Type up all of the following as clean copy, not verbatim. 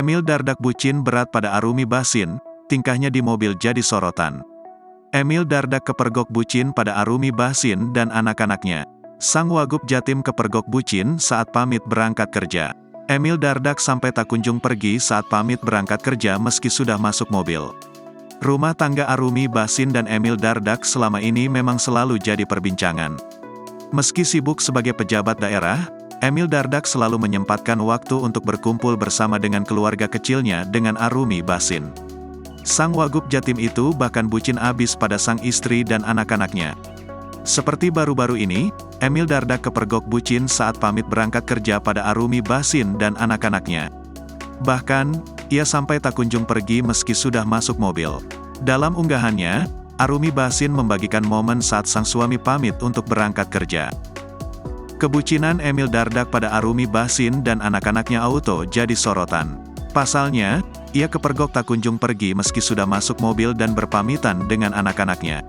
Emil Dardak bucin berat pada Arumi Bachsin, tingkahnya di mobil jadi sorotan. Emil Dardak kepergok bucin pada Arumi Bachsin dan anak-anaknya. Sang Wagub Jatim kepergok bucin saat pamit berangkat kerja. Emil Dardak sampai tak kunjung pergi saat pamit berangkat kerja meski sudah masuk mobil. Rumah tangga Arumi Bachsin dan Emil Dardak selama ini memang selalu jadi perbincangan. Meski sibuk sebagai pejabat daerah, Emil Dardak selalu menyempatkan waktu untuk berkumpul bersama dengan keluarga kecilnya dengan Arumi Bachsin. Sang Wagub Jatim itu bahkan bucin abis pada sang istri dan anak-anaknya. Seperti baru-baru ini, Emil Dardak kepergok bucin saat pamit berangkat kerja pada Arumi Bachsin dan anak-anaknya. Bahkan, ia sampai tak kunjung pergi meski sudah masuk mobil. Dalam unggahannya, Arumi Bachsin membagikan momen saat sang suami pamit untuk berangkat kerja. Kebucinan Emil Dardak pada Arumi Bachsin dan anak-anaknya auto jadi sorotan. Pasalnya, ia kepergok tak kunjung pergi meski sudah masuk mobil dan berpamitan dengan anak-anaknya.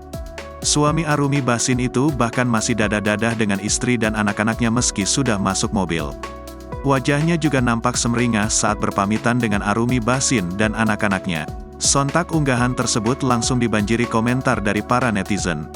Suami Arumi Bachsin itu bahkan masih dadah-dadah dengan istri dan anak-anaknya meski sudah masuk mobil. Wajahnya juga nampak sumringah saat berpamitan dengan Arumi Bachsin dan anak-anaknya. Sontak unggahan tersebut langsung dibanjiri komentar dari para netizen.